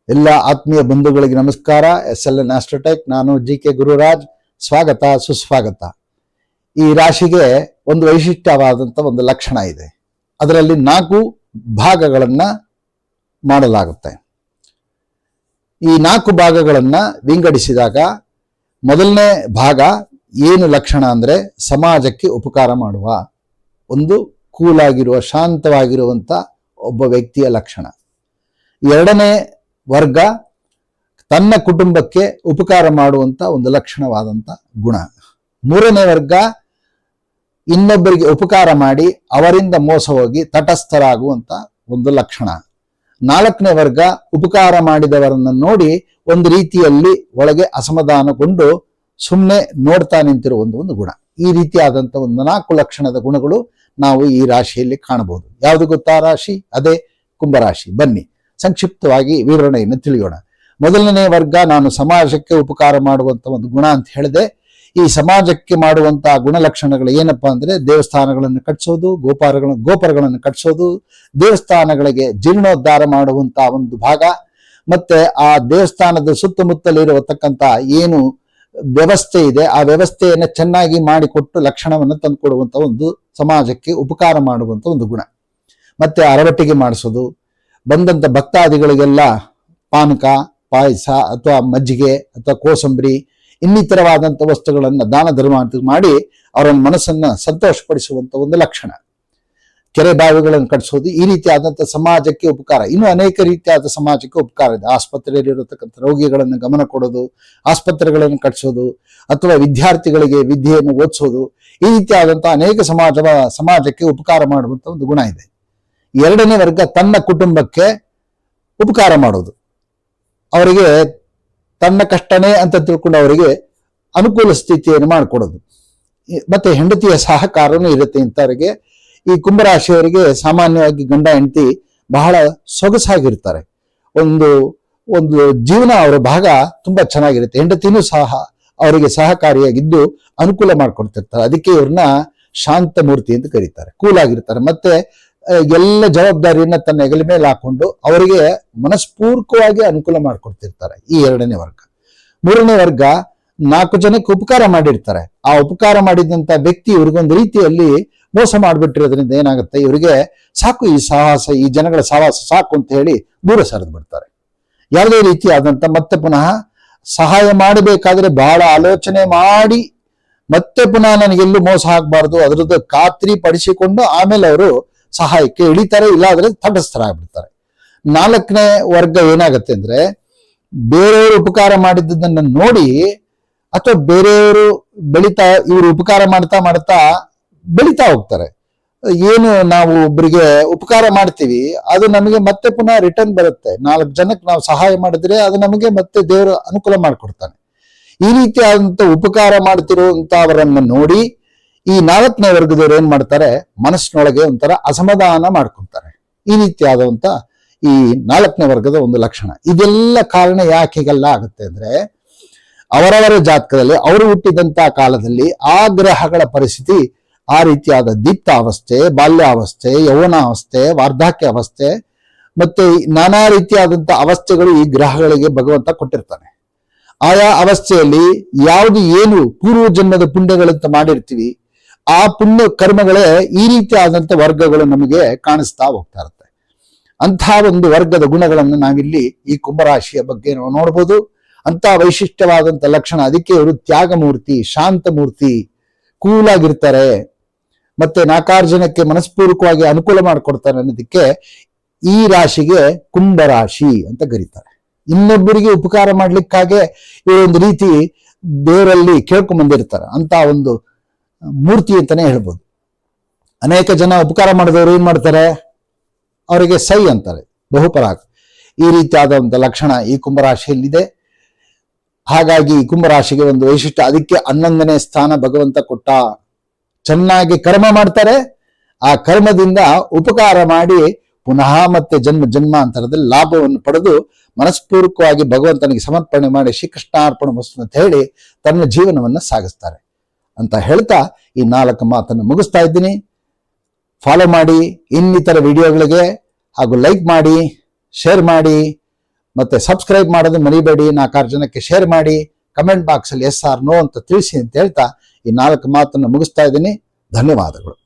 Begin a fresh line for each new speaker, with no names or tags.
ಎಲ್ಲ ಆತ್ಮೀಯ ಬಂಧುಗಳಿಗೆ ನಮಸ್ಕಾರ. SLN ಆಸ್ಟ್ರೋಟೆಕ್, ನಾನು GK ಗುರುರಾಜ್. ಸ್ವಾಗತ, ಸುಸ್ವಾಗತ. ಈ ರಾಶಿಗೆ ಒಂದು ವೈಶಿಷ್ಟ್ಯವಾದಂಥ ಒಂದು ಲಕ್ಷಣ ಇದೆ. ಅದರಲ್ಲಿ 4 ಭಾಗಗಳನ್ನ ಮಾಡಲಾಗುತ್ತೆ. ಈ 4 ಭಾಗಗಳನ್ನ ವಿಂಗಡಿಸಿದಾಗ ಮೊದಲನೇ ಭಾಗ ಏನು ಲಕ್ಷಣ ಅಂದ್ರೆ ಸಮಾಜಕ್ಕೆ ಉಪಕಾರ ಮಾಡುವ, ಒಂದು ಕೂಲಾಗಿರುವ, ಶಾಂತವಾಗಿರುವಂತ ಒಬ್ಬ ವ್ಯಕ್ತಿಯ ಲಕ್ಷಣ. ಎರಡನೇ ವರ್ಗ ತನ್ನ ಕುಟುಂಬಕ್ಕೆ ಉಪಕಾರ ಮಾಡುವಂತ ಒಂದು ಲಕ್ಷಣವಾದಂತ ಗುಣ. ಮೂರನೇ ವರ್ಗ ಇನ್ನೊಬ್ಬರಿಗೆ ಉಪಕಾರ ಮಾಡಿ ಅವರಿಂದ ಮೋಸ ಹೋಗಿ ತಟಸ್ಥರಾಗುವಂತ ಒಂದು ಲಕ್ಷಣ. ನಾಲ್ಕನೇ ವರ್ಗ ಉಪಕಾರ ಮಾಡಿದವರನ್ನು ನೋಡಿ ಒಂದು ರೀತಿಯಲ್ಲಿ ಒಳಗೆ ಅಸಮಾಧಾನಗೊಂಡು ಸುಮ್ಮನೆ ನೋಡ್ತಾ ನಿಂತಿರುವ ಒಂದು ಗುಣ. ಈ ರೀತಿಯಾದಂಥ ಒಂದು 4 ಲಕ್ಷಣದ ಗುಣಗಳು ನಾವು ಈ ರಾಶಿಯಲ್ಲಿ ಕಾಣಬಹುದು. ಯಾವುದು ಗೊತ್ತಾ ರಾಶಿ? ಅದೇ ಕುಂಭರಾಶಿ. ಬನ್ನಿ ಸಂಕ್ಷಿಪ್ತವಾಗಿ ವಿವರಣೆಯನ್ನು ತಿಳಿಯೋಣ. ಮೊದಲನೇ ವರ್ಗ ನಾನು ಸಮಾಜಕ್ಕೆ ಉಪಕಾರ ಮಾಡುವಂತ ಒಂದು ಗುಣ ಅಂತ ಹೇಳಿದೆ. ಈ ಸಮಾಜಕ್ಕೆ ಮಾಡುವಂತಹ ಗುಣಲಕ್ಷಣಗಳು ಏನಪ್ಪಾ ಅಂದ್ರೆ ದೇವಸ್ಥಾನಗಳನ್ನು ಕಟ್ಟಿಸೋದು, ಗೋಪುರಗಳನ್ನು ಕಟ್ಟಿಸೋದು, ದೇವಸ್ಥಾನಗಳಿಗೆ ಜೀರ್ಣೋದ್ಧಾರ ಮಾಡುವಂತಹ ಒಂದು ಭಾಗ, ಮತ್ತೆ ಆ ದೇವಸ್ಥಾನದ ಸುತ್ತಮುತ್ತಲಿರತಕ್ಕಂಥ ಏನು ವ್ಯವಸ್ಥೆ ಇದೆ ಆ ವ್ಯವಸ್ಥೆಯನ್ನು ಚೆನ್ನಾಗಿ ಮಾಡಿಕೊಟ್ಟು ಲಕ್ಷಣವನ್ನು ತಂದುಕೊಡುವಂತ ಒಂದು ಸಮಾಜಕ್ಕೆ ಉಪಕಾರ ಮಾಡುವಂತ ಒಂದು ಗುಣ. ಮತ್ತೆ ಅರವಟ್ಟಿಗೆ ಮಾಡಿಸೋದು, ಬಂದಂತ ಭಕ್ತಾದಿಗಳಿಗೆಲ್ಲ ಪಾನಕ, ಪಾಯಸ ಅಥವಾ ಮಜ್ಜಿಗೆ ಅಥವಾ ಕೋಸಂಬರಿ ಇನ್ನಿತರವಾದಂಥ ವಸ್ತುಗಳನ್ನು ದಾನ ಧರ್ಮ ಮಾಡಿ ಅವರ ಮನಸ್ಸನ್ನ ಸಂತೋಷಪಡಿಸುವಂತ ಒಂದು ಲಕ್ಷಣ. ಕೆರೆ ಬಾವಿಗಳನ್ನು ಕಟ್ಟಿಸೋದು, ಈ ರೀತಿಯಾದಂಥ ಸಮಾಜಕ್ಕೆ ಉಪಕಾರ. ಇನ್ನೂ ಅನೇಕ ರೀತಿಯಾದ ಸಮಾಜಕ್ಕೆ ಉಪಕಾರ ಇದೆ. ಆಸ್ಪತ್ರೆಯಲ್ಲಿ ಇರತಕ್ಕಂಥ ರೋಗಿಗಳನ್ನು ಗಮನ ಕೊಡೋದು, ಆಸ್ಪತ್ರೆಗಳನ್ನು ಕಟ್ಟಿಸೋದು, ಅಥವಾ ವಿದ್ಯಾರ್ಥಿಗಳಿಗೆ ವಿದ್ಯೆಯನ್ನು ಓದಿಸೋದು, ಈ ರೀತಿಯಾದಂಥ ಅನೇಕ ಸಮಾಜಕ್ಕೆ ಉಪಕಾರ ಮಾಡುವಂತ ಒಂದು ಗುಣ ಇದೆ. ಎರಡನೇ ವರ್ಗ ತನ್ನ ಕುಟುಂಬಕ್ಕೆ ಉಪಕಾರ ಮಾಡೋದು, ಅವರಿಗೆ ತನ್ನ ಕಷ್ಟನೇ ಅಂತ ತಿಳ್ಕೊಂಡು ಅವರಿಗೆ ಅನುಕೂಲ ಸ್ಥಿತಿಯನ್ನು ಮಾಡಿಕೊಡೋದು. ಮತ್ತೆ ಹೆಂಡತಿಯ ಸಹಕಾರನೂ ಇರುತ್ತೆ ಇಂಥವರಿಗೆ. ಈ ಕುಂಭರಾಶಿಯವರಿಗೆ ಸಾಮಾನ್ಯವಾಗಿ ಗಂಡ ಹೆಂಡತಿ ಬಹಳ ಸೊಗಸಾಗಿರ್ತಾರೆ. ಒಂದು ಜೀವನ ಅವರ ಭಾಗ ತುಂಬಾ ಚೆನ್ನಾಗಿರುತ್ತೆ. ಹೆಂಡತಿನೂ ಸಹ ಅವರಿಗೆ ಸಹಕಾರಿಯಾಗಿದ್ದು ಅನುಕೂಲ ಮಾಡಿಕೊಡ್ತಿರ್ತಾರೆ. ಅದಕ್ಕೆ ಇವ್ರನ್ನ ಶಾಂತ ಮೂರ್ತಿ ಅಂತ ಕರೀತಾರೆ. ಕೂಲಾಗಿರ್ತಾರೆ. ಮತ್ತೆ ಎಲ್ಲ ಜವಾಬ್ದಾರಿಯನ್ನ ತನ್ನ ಹೆಗಲ ಮೇಲೆ ಹಾಕೊಂಡು ಅವರಿಗೆ ಮನಸ್ಪೂರ್ವಕವಾಗಿ ಅನುಕೂಲ ಮಾಡಿಕೊಡ್ತಿರ್ತಾರೆ. ಈ ಎರಡನೇ ವರ್ಗ. ಮೂರನೇ ವರ್ಗ 4 ಜನಕ್ಕೆ ಉಪಕಾರ ಮಾಡಿರ್ತಾರೆ. ಆ ಉಪಕಾರ ಮಾಡಿದಂತ ವ್ಯಕ್ತಿ ಇವ್ರಿಗೊಂದು ರೀತಿಯಲ್ಲಿ ಮೋಸ ಮಾಡಿಬಿಟ್ಟಿರೋದ್ರಿಂದ ಏನಾಗುತ್ತೆ, ಇವರಿಗೆ ಸಾಕು ಈ ಸಹವಾಸ, ಈ ಜನಗಳ ಸಹವಾಸ ಸಾಕು ಅಂತ ಹೇಳಿ ದೂರ ಸರಿದು ಬಿಡ್ತಾರೆ. ಯಾವುದೇ ರೀತಿಯಾದಂತ ಮತ್ತೆ ಪುನಃ ಸಹಾಯ ಮಾಡಬೇಕಾದ್ರೆ ಬಹಳ ಆಲೋಚನೆ ಮಾಡಿ ಮತ್ತೆ ಪುನಃ ನನಗೆಲ್ಲೂ ಮೋಸ ಆಗ್ಬಾರ್ದು ಅದರದ್ದು ಖಾತ್ರಿ ಪಡಿಸಿಕೊಂಡು ಆಮೇಲೆ ಅವರು ಸಹಾಯಕ್ಕೆ ಇಳಿತಾರೆ, ಇಲ್ಲಾದ್ರೆ ತಟಸ್ಥರಾಗ್ಬಿಡ್ತಾರೆ. 4ನೇ ವರ್ಗ ಏನಾಗತ್ತೆ ಅಂದ್ರೆ ಬೇರೆಯವರು ಉಪಕಾರ ಮಾಡಿದ್ದನ್ನ ನೋಡಿ ಅಥವಾ ಬೇರೆಯವರು ಇವರು ಉಪಕಾರ ಮಾಡ್ತಾ ಬೆಳೀತಾ ಹೋಗ್ತಾರೆ. ಏನು ನಾವು ಒಬ್ಬರಿಗೆ ಉಪಕಾರ ಮಾಡ್ತೀವಿ ಅದು ನಮಗೆ ಮತ್ತೆ ಪುನಃ ರಿಟರ್ನ್ ಬರುತ್ತೆ. 4 ಜನಕ್ಕೆ ನಾವು ಸಹಾಯ ಮಾಡಿದ್ರೆ ಅದು ನಮಗೆ ಮತ್ತೆ ದೇವರು ಅನುಕೂಲ ಮಾಡಿಕೊಡ್ತಾನೆ. ಈ ರೀತಿಯಾದಂತ ಉಪಕಾರ ಮಾಡ್ತಿರುವಂತವರನ್ನ ನೋಡಿ ಈ 4ನೇ ವರ್ಗದವರು ಏನ್ ಮಾಡ್ತಾರೆ, ಮನಸ್ಸಿನೊಳಗೆ ಒಂಥರ ಅಸಮಾಧಾನ ಮಾಡ್ಕೊಂತಾರೆ. ಈ ರೀತಿಯಾದಂತ ಈ 4ನೇ ವರ್ಗದ ಒಂದು ಲಕ್ಷಣ. ಇದೆಲ್ಲ ಕಾರಣ ಯಾಕೆ ಹೀಗೆಲ್ಲ ಆಗುತ್ತೆ ಅಂದ್ರೆ ಅವರವರ ಜಾತಕದಲ್ಲಿ ಅವರು ಹುಟ್ಟಿದಂತ ಕಾಲದಲ್ಲಿ ಆ ಗ್ರಹಗಳ ಪರಿಸ್ಥಿತಿ ಆ ರೀತಿಯಾದ ದೀಪ್ತಾವಸ್ಥೆ, ಬಾಲ್ಯಾವಸ್ಥೆ, ಯೌವನಾವಸ್ಥೆ, ವಾರ್ಧಕ್ಯ ಅವಸ್ಥೆ, ಮತ್ತೆ ನಾನಾ ರೀತಿಯಾದಂತ ಅವಸ್ಥೆಗಳು ಈ ಗ್ರಹಗಳಿಗೆ ಭಗವಂತ ಕೊಟ್ಟಿರ್ತಾನೆ. ಆಯಾ ಅವಸ್ಥೆಯಲ್ಲಿ ಯಾವುದು ಏನು ಪೂರ್ವ ಜನ್ಮದ ಪುಣ್ಯಗಳಂತ ಮಾಡಿರ್ತೀವಿ ಆ ಪುಣ್ಯ ಕರ್ಮಗಳೇ ಈ ರೀತಿಯಾದಂಥ ವರ್ಗಗಳು ನಮಗೆ ಕಾಣಿಸ್ತಾ ಹೋಗ್ತಾ ಇರುತ್ತೆ. ಅಂಥ ಒಂದು ವರ್ಗದ ಗುಣಗಳನ್ನು ನಾವಿಲ್ಲಿ ಈ ಕುಂಭರಾಶಿಯ ಬಗ್ಗೆ ನಾವು ನೋಡ್ಬೋದು. ಅಂತ ವೈಶಿಷ್ಟ್ಯವಾದಂಥ ಲಕ್ಷಣ. ಅದಕ್ಕೆ ಇವರು ತ್ಯಾಗಮೂರ್ತಿ, ಶಾಂತ ಮೂರ್ತಿ, ಕೂಲಾಗಿರ್ತಾರೆ, ಮತ್ತೆ 4 ಜನಕ್ಕೆ ಮನಸ್ಪೂರ್ವಕವಾಗಿ ಅನುಕೂಲ ಮಾಡಿಕೊಡ್ತಾರೆ ಅನ್ನೋದಕ್ಕೆ ಈ ರಾಶಿಗೆ ಕುಂಭರಾಶಿ ಅಂತ ಕರೀತಾರೆ. ಇನ್ನೊಬ್ಬರಿಗೆ ಉಪಕಾರ ಮಾಡ್ಲಿಕ್ಕಾಗೆ ಇವರೊಂದು ರೀತಿ ದೇವರಲ್ಲಿ ಕೇಳ್ಕೊಂಡ್ ಬಂದಿರ್ತಾರೆ. ಅಂತ ಒಂದು ಮೂರ್ತಿ ಅಂತಾನೆ ಹೇಳ್ಬೋದು. ಅನೇಕ ಜನ ಉಪಕಾರ ಮಾಡಿದವರು ಏನ್ ಮಾಡ್ತಾರೆ, ಅವರಿಗೆ ಸೈ ಅಂತಾರೆ, ಬಹುಪರಾಗ. ಈ ರೀತಿಯಾದ ಒಂದು ಲಕ್ಷಣ ಈ ಕುಂಭರಾಶಿಯಲ್ಲಿದೆ. ಹಾಗಾಗಿ ಈ ಕುಂಭರಾಶಿಗೆ ಒಂದು ವೈಶಿಷ್ಟ್ಯ. ಅದಕ್ಕೆ 11ನೇ ಸ್ಥಾನ ಭಗವಂತ ಕೊಟ್ಟ. ಚೆನ್ನಾಗಿ ಕರ್ಮ ಮಾಡ್ತಾರೆ, ಆ ಕರ್ಮದಿಂದ ಉಪಕಾರ ಮಾಡಿ ಪುನಃ ಮತ್ತೆ ಜನ್ಮಾಂತರದಲ್ಲಿ ಲಾಭವನ್ನು ಪಡೆದು ಮನಸ್ಪೂರ್ವಕವಾಗಿ ಭಗವಂತನಿಗೆ ಸಮರ್ಪಣೆ ಮಾಡಿ ಶ್ರೀಕೃಷ್ಣಾರ್ಪಣ ವಸ್ತು ಅಂತ ಹೇಳಿ ತನ್ನ ಜೀವನವನ್ನ ಸಾಗಿಸ್ತಾರೆ ಅಂತ ಹೇಳ್ತಾ ಈ 4 ಮಾತನ್ನು ಮುಗಿಸ್ತಾ ಇದ್ದೀನಿ. ಫಾಲೋ ಮಾಡಿ ಇನ್ನಿತರ ವಿಡಿಯೋಗಳಿಗೆ, ಹಾಗೂ ಲೈಕ್ ಮಾಡಿ, ಶೇರ್ ಮಾಡಿ, ಮತ್ತೆ ಸಬ್ಸ್ಕ್ರೈಬ್ ಮಾಡೋದು ಮರಿಬೇಡಿ. 4 ಜನಕ್ಕೆ ಶೇರ್ ಮಾಡಿ. ಕಮೆಂಟ್ ಬಾಕ್ಸ್ ಅಲ್ಲಿ ಎಸ್ ಆರ್ ನೋ ಅಂತ ತಿಳಿಸಿ ಅಂತ ಹೇಳ್ತಾ ಈ 4 ಮಾತನ್ನು ಮುಗಿಸ್ತಾ ಇದ್ದೀನಿ. ಧನ್ಯವಾದಗಳು.